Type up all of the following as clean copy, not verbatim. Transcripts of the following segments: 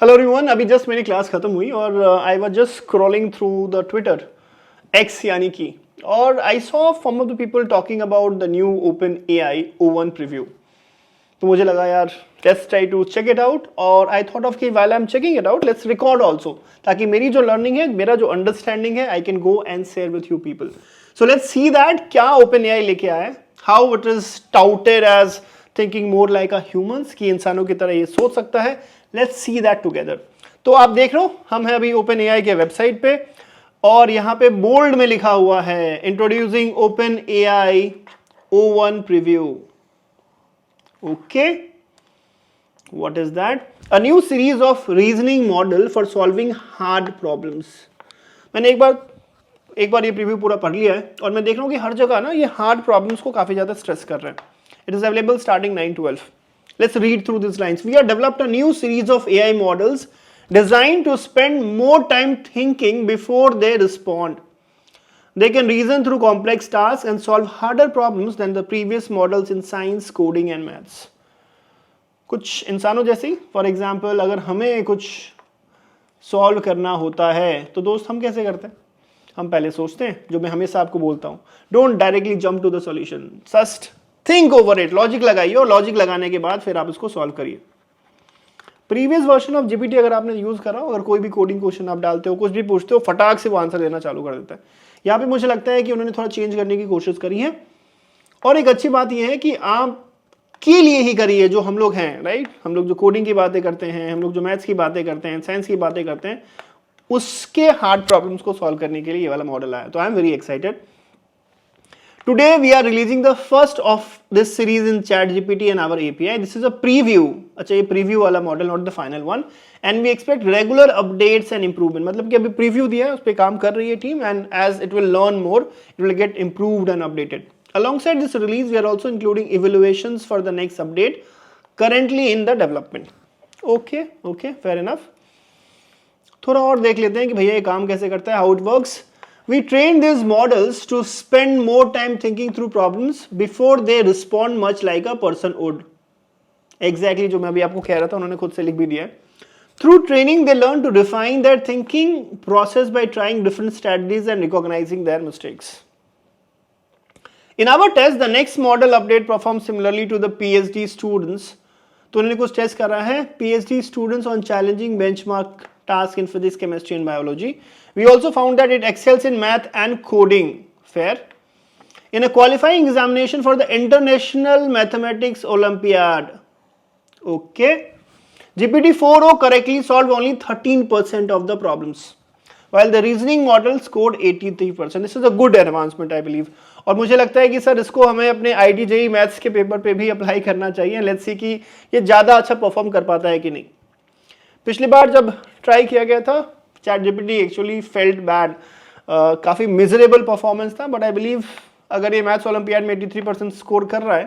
Hello everyone, अभी just मेरी class खत्म हुई और I was just scrolling through the Twitter X यानी कि, और I saw some of the people talking about the new OpenAI O1 preview. तो मुझे लगा यार let's try to check it out, और आई थॉट ऑफ कि while I am checking it out let's record also, ताकि मेरी जो learning है, मेरा जो अंडरस्टैंडिंग है, I can go and share with you people. So let's see that क्या ओपन एआई लेके आया है, how it is touted as thinking more like a humans, कि इंसानों की तरह ये सोच सकता है। Let's see that together. तो आप देख रहे हो हम हैं अभी ओपन एआई के वेबसाइट पे, और यहां पे बोल्ड में लिखा हुआ है introducing open AI O1 preview. Okay, what is that? A new series of reasoning model for solving hard problems. मैंने एक बार ये प्रीव्यू पूरा पढ़ लिया है, और मैं देख रहा हूं कि हर जगह ना ये हार्ड प्रॉब्लम्स को काफी ज्यादा स्ट्रेस कर रहे हैं। It is available starting 9-12। Let's read through these lines. We have developed a new series of AI models designed to spend more time thinking before they respond. They can reason through complex tasks and solve harder problems than the previous models in science, coding and maths. कुछ इंसानों जैसी, for example अगर हमें कुछ solve करना होता है तो दोस्त हम कैसे करते हैं? हम पहले सोचते हैं, जो मैं हमेशा आपको बोलता हूँ, don't directly jump to the solution, just think over it, logic लगाइए, और लॉजिक लगाने के बाद फिर आप इसको सॉल्व करिए। प्रीवियस वर्जन ऑफ जीपीटी अगर आपने यूज करा, अगर कोई भी कोडिंग क्वेश्चन आप डालते हो, कुछ भी पूछते हो, फटाक से वो आंसर देना चालू कर देता है। यहाँ पे मुझे लगता है कि उन्होंने थोड़ा चेंज करने की कोशिश करी है, और एक अच्छी बात यह है कि आप के लिए ही करिए जो हम लोग हैं, राइट? हम लोग जो कोडिंग की बातें करते हैं, हम लोग जो मैथ्स की बातें करते हैं, साइंस की बातें करते हैं, उसके हार्ड प्रॉब्लम्स को सॉल्व करने के लिए ये वाला मॉडल आया। तो I am very excited. Today we are releasing the first of this series in ChatGPT and our API. This is a preview. अच्छा, ये preview वाला model, not the final one. And we expect regular updates and improvement. मतलब कि अभी preview दिया है, उस पर काम कर रही है team, and as it will learn more, it will get improved and updated. Alongside this release, we are also including evaluations for the next update, currently in the development. Okay, fair enough. थोड़ा और देख लेते हैं कि भैया ये काम कैसे करता है, how it works. We train these models to spend more time thinking through problems before they respond much like a person would. Exactly जो मैं अभी आपको कह रहा था, उन्होंने खुद से लिख भी दिया है। Through training, they learn to refine their thinking process by trying different strategies and recognizing their mistakes. In our test, the next model update performs similarly to the PhD students. तो उन्होंने कुछ टेस्ट कर रहा है PhD students on challenging benchmark task in physics, chemistry and biology. We also found that it excels in math and coding. Fair. In a qualifying examination for the International Mathematics Olympiad. Okay. GPT-4o correctly solved only 13% of the problems, while the reasoning model scored 83%. This is a good advancement, I believe. और मुझे लगता है कि sir इसको हमें अपने IIT JEE maths के paper पे भी अप्लाई करना चाहिए। लेट्स सी कि ये ज़्यादा अच्छा परफॉर्म कर पाता है कि नहीं। पिछली बार जब ट्राई किया गया था, ChatGPT एक्चुअली फेल्ट बैड, काफ़ी मिजरेबल परफॉर्मेंस था, बट आई बिलीव अगर ये मैथ्स ओलंपियाड में 83% स्कोर कर रहा है,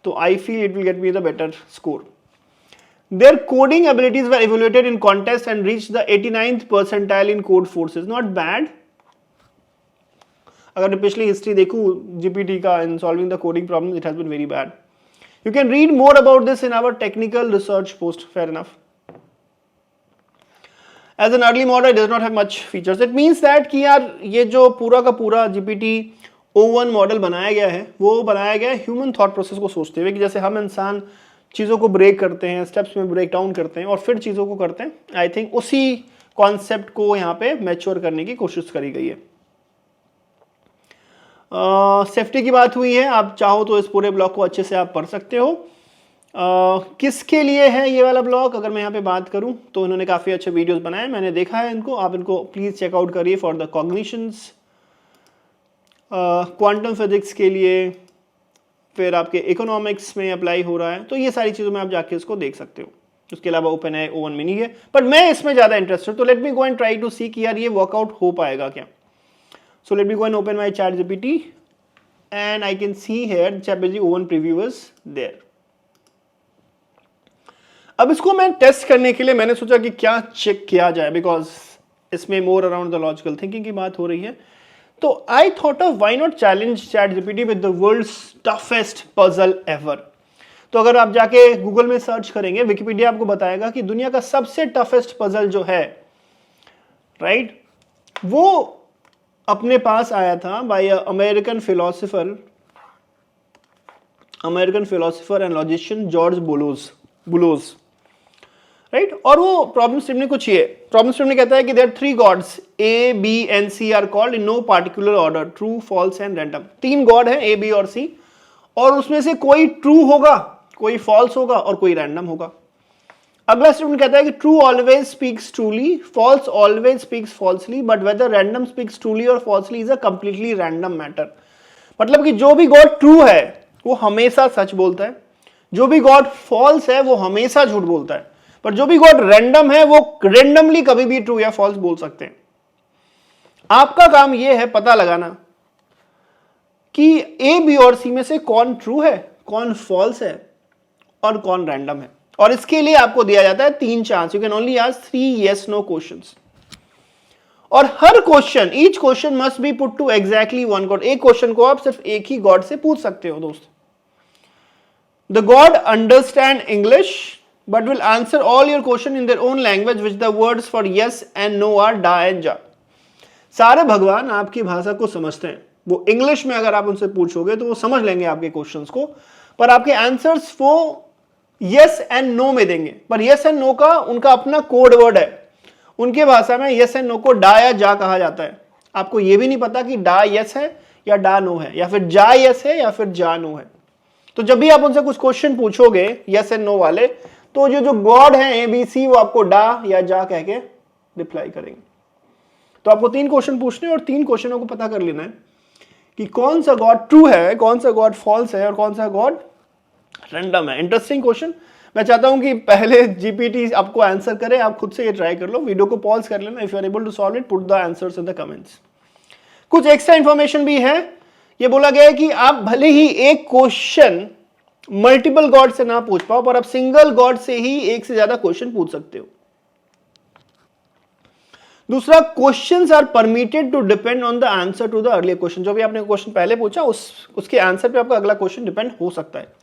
तो I feel it will get me the better score. Their coding abilities were evaluated in contest and reached the 89th percentile in code forces. Not bad. अगर मैं पिछली हिस्ट्री देखूं GPT का in solving the coding problem, it has been very bad. You can read more about this in our technical research post. Fair enough. As an early model, it does not have much features. It means that कि यार ये जो पूरा का पूरा GPT O1 model बनाया गया है, वो बनाया गया है ह्यूमन थॉट प्रोसेस को सोचते हुए, कि जैसे हम इंसान चीज़ों को ब्रेक करते हैं, स्टेप्स में ब्रेक डाउन करते हैं और फिर चीज़ों को करते हैं। आई थिंक उसी कॉन्सेप्ट को यहाँ पे मैच्योर करने की कोशिश करी गई है। सेफ्टी की बात हुई है, आप चाहो तो इस पूरे ब्लॉग को अच्छे से आप पढ़ सकते हो। किसके लिए है ये वाला ब्लॉग, अगर मैं यहाँ पे बात करूँ तो इन्होंने काफ़ी अच्छे वीडियोस बनाए, मैंने देखा है इनको, आप इनको प्लीज़ चेकआउट करिए for the cognitions, quantum physics के लिए, फिर आपके इकोनॉमिक्स में अप्लाई हो रहा है, तो ये सारी चीज़ों में आप जाके इसको देख सकते हो। उसके अलावा ओपन है O1 मिनी है, बट मैं इसमें ज़्यादा इंटरेस्टेड, तो let me go and try to see कि यार ये वर्कआउट हो पाएगा क्या। So let me go and open my ChatGPT and I can see here ChatGPT O1 preview is there. अब इसको मैं टेस्ट करने के लिए मैंने सोचा कि क्या चेक किया जाए, बिकॉज इसमें more around the logical thinking की बात हो रही है। तो I thought of why not challenge ChatGPT with the world's toughest puzzle ever. तो अगर आप जाके गूगल में सर्च करेंगे, विकिपीडिया आपको बताएगा कि दुनिया का सबसे टफेस्ट पजल जो है, राइट, वो अपने पास आया था by American philosopher and logician George Boolos, right. और वो प्रॉब्लम स्टेटमेंट कुछ ये, प्रॉब्लम स्टेटमेंट कहता है कि there 3 gods A B and C are called in no particular order, true, false and random. 3 god हैं, ए बी और सी, और उसमें से कोई ट्रू होगा, कोई फॉल्स होगा और कोई रैंडम होगा। अगला स्टेटमेंट कहता है कि true always speaks truly, false always speaks falsely, but whether random speaks truly और falsely is a completely random matter. मतलब कि जो भी गॉड ट्रू है वो हमेशा सच बोलता है, जो भी गॉड फॉल्स है वो हमेशा झूठ बोलता है, पर जो भी गॉड रैंडम है वो रैंडमली कभी भी ट्रू या फॉल्स बोल सकते हैं। आपका काम यह है पता लगाना कि ए बी और सी में से कौन ट्रू है, कौन फॉल्स है और कौन रैंडम है। और इसके लिए आपको दिया जाता है 3 chance, you can only ask 3 yes no questions. और हर question, each question must be put to exactly 1 God. एक क्वेश्चन को आप सिर्फ एक ही गॉड से पूछ सकते हो दोस्त। The God understand English but will answer all your question in their own language, which the words for yes and no are da and ja। सारे भगवान आपकी भाषा को समझते हैं, वो इंग्लिश में अगर आप उनसे पूछोगे तो वो समझ लेंगे आपके क्वेश्चंस को, पर आपके आंसर्स वो yes and no में देंगे। पर yes and no का उनका अपना कोड वर्ड है, उनके भाषा में yes and no को डा या जा कहा जाता है। आपको ये भी नहीं पता कि डा yes है या डा नो है, या फिर जा yes है या फिर जा नो है। तो जब भी आप उनसे कुछ क्वेश्चन पूछोगे yes and no वाले, तो जो गॉड है ए बी सी वो आपको डा या जा कह के रिप्लाई करेंगे। तो आपको 3 क्वेश्चन पूछने और 3 क्वेश्चनों को पता कर लेना है कि कौन सा गॉड ट्रू है, कौन सा गॉड फॉल्स है और कौन सा गॉड रैंडम है। Interesting question. मैं चाहता हूं कि पहले जीपीटी आपको आंसर करे, आप खुद से ये ट्राई कर लो, वीडियो को पॉज कर लेना। If you are able to solve it, put the answers in the comments. कुछ एक्स्ट्रा इंफॉर्मेशन भी है। ये बोला गया है कि आप भले ही एक क्वेश्चन मल्टीपल गॉड से ना पूछ पाओ, पर आप सिंगल गॉड से ही एक से ज्यादा क्वेश्चन पूछ सकते हो। दूसरा, questions are permitted to depend on the answer to the earlier question. जो भी आपने क्वेश्चन पहले पूछा उसके आंसर पे आपका अगला क्वेश्चन डिपेंड हो सकता है।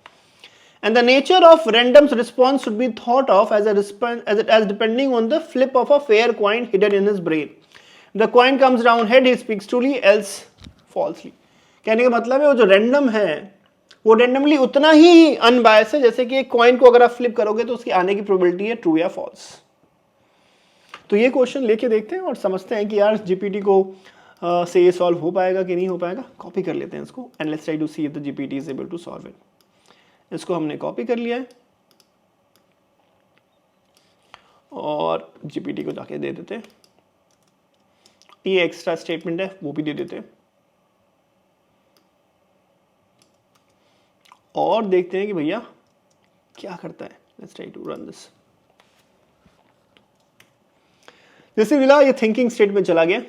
And the nature of randoms response should be thought of as depending on the flip of a fair coin hidden in his brain. The coin comes down head, he speaks truly else falsely. कहने का मतलब है वो जो random है वो randomly उतना ही unbiased है जैसे कि एक कॉइन को अगर आप फ्लिप करोगे तो उसकी आने की प्रोबेबिलिटी है ट्रू या फॉल्स। तो ये क्वेश्चन लेके देखते हैं और समझते हैं कि यार जीपीटी को से ये सॉल्व हो पाएगा कि नहीं हो पाएगा। कॉपी कर लेते हैं इसको and let's try to see if the GPT is able to solve it. इसको हमने कॉपी कर लिया है और जीपीटी को जाके दे देते हैं। ये एक्स्ट्रा स्टेटमेंट है वो भी दे देते हैं और देखते हैं कि भैया क्या करता है। Let's try to run this. जैसे मिला ये थिंकिंग स्टेट में चला गया,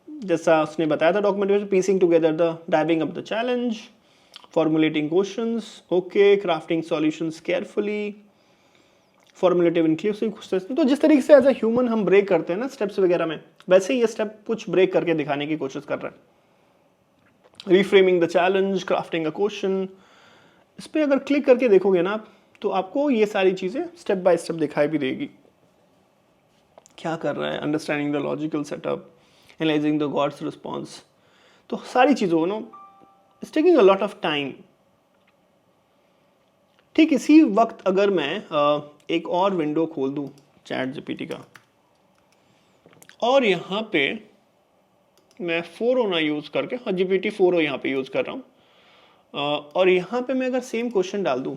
जैसा उसने बताया था डॉक्यूमेंट में, piecing together the diving up the challenge, formulating questions, okay, crafting solutions carefully, formulative inclusive. तो जिस तरीके से एज अ ह्यूमन हम ब्रेक करते हैं ना स्टेप्स वगैरह में, वैसे ही ये स्टेप कुछ ब्रेक करके दिखाने की कोशिश कर रहा है। Reframing the challenge, crafting a question, इस पर अगर क्लिक करके देखोगे ना आप तो आपको ये सारी चीज़ें स्टेप बाय स्टेप दिखाई भी देगी क्या कर रहा है। Understanding the logical setup, analysing the god's response, तो सारी चीज़ों no it's taking a lot of time. ठीक इसी वक्त अगर मैं एक और विंडो खोल दूं चैट जीपीटी का और यहाँ पे मैं 4o यूज़ करके, हाँ जीपीटी 4o यहाँ पे यूज़ कर रहा हूँ, और यहां पे मैं अगर सेम क्वेश्चन डाल दूं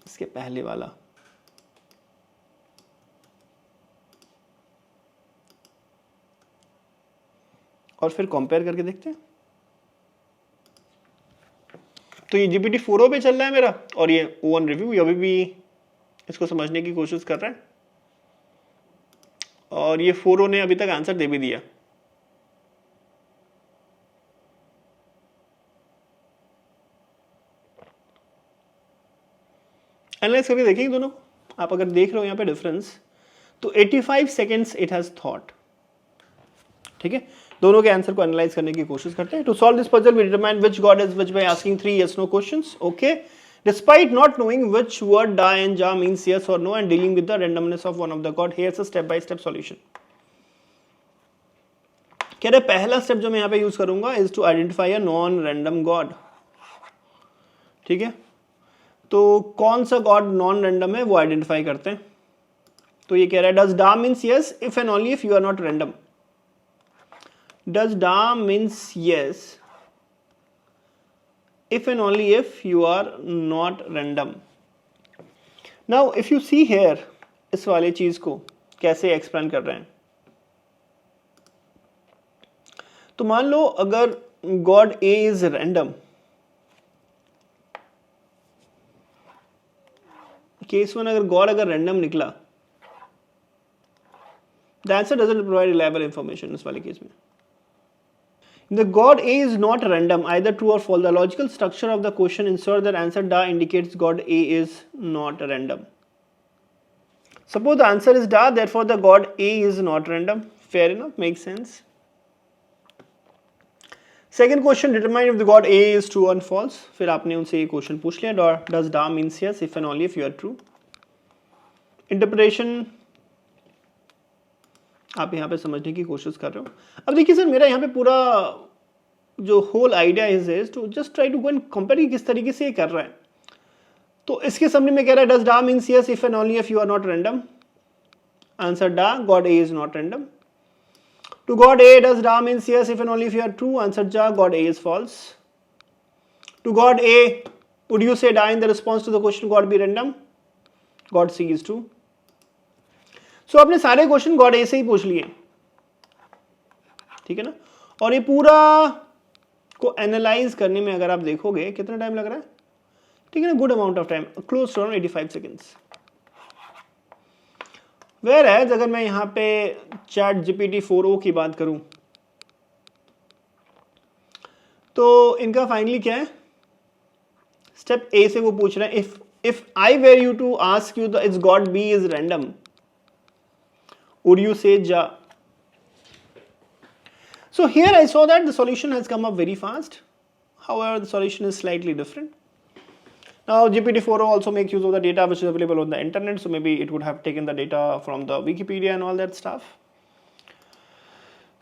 इसके पहले वाला, और फिर कंपेयर करके देखते हैं, तो ये जीपीटी 4o पे चल रहा है मेरा और ये O1 रिव्यू अभी भी इसको समझने की कोशिश कर रहा है और ये 4o ने अभी तक आंसर दे भी दिया। एनालाइज करके देखेंगे दोनों। आप अगर देख रहे हो यहाँ पे डिफरेंस, तो 85 सेकेंड्स इट हैज थॉट, ठीक है, दोनों के आंसर को एनालाइज करने की कोशिश करते हैं. To solve this puzzle we determine which god is which by asking 3 yes no questions. Okay, despite not knowing which word da and ja means yes or no and dealing with the randomness of one of the god, here's a step by step solution. कह रहे पहला step जो मैं यहाँ पे use करूंगा is to identify a non random god. ठीक है, तो कौन सा गॉड नॉन रैंडम है वो आइडेंटिफाई करते हैं. तो ये कह रहा है does da means yes if and only if you are not random. Does da means yes if and only if you are not random. Now if you see here इस वाले चीज को कैसे एक्सप्लेन कर रहे हैं. तो मान लो अगर God A is random, case one अगर गॉड अगर रैंडम निकला, the answer doesn't provide reliable information इस वाले केस में. The god A is not random, either true or false. The logical structure of the question ensures that answer da indicates god A is not random. Suppose the answer is da, therefore the god A is not random. Fair enough, makes sense. Second question, determine if the god A is true or false. फिर आपने उनसे ये question पूछ लिया, does da means yes if and only if you are true. Interpretation आप यहाँ पे समझने की कोशिश कर रहे हो. अब देखिए सर, मेरा यहाँ पे पूरा जो whole idea is to just try to go and compare किस तरीके से ये कर रहा है. तो इसके समरी में कह रहा है does da means yes if and only if you are not random. Answer da, God A is not random. To God A does da means yes if and only if you are true. Answer ja, God A is false. To God A would you say da in the response to the question God B random. God C is true. So आपने सारे question God ए से ही पूछ लिए, ठीक है ना. और ये पूरा को एनालाइज करने में अगर आप देखोगे कितना टाइम लग रहा है, ठीक है ना, good amount of time, close to around 85 seconds. Whereas अगर मैं यहाँ पे चैट जीपीटी 4o की बात करूं तो इनका फाइनली क्या है, स्टेप ए से वो पूछ रहे हैं if I were you to ask you the is god B is random, would you say ja? So here I saw that the solution has come up very fast. However, the solution is slightly different. Now GPT-4o also makes use of the data which is available on the internet, so maybe it would have taken the data from the Wikipedia and all that stuff.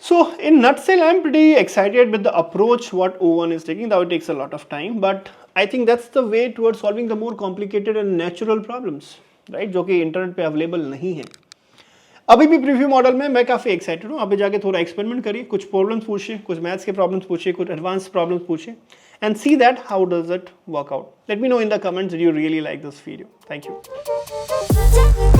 So in nutshell, I'm pretty excited with the approach what O1 is taking, though it takes a lot of time, but I think that's the way towards solving the more complicated and natural problems, right? जो कि internet पे available नहीं है. अभी भी preview model में मैं काफ़ी एक्साइटेड हूँ. अभी जाके थोड़ा एक्सपेरिमेंट करिए, कुछ प्रॉब्लम्स पूछिए, कुछ मैथ्स के प्रॉब्लम्स पूछिए, कुछ एडवांस प्रॉब्लम्स पूछिए, and see that how does it work out. Let me know in the comments, do you really like this video. Thank you.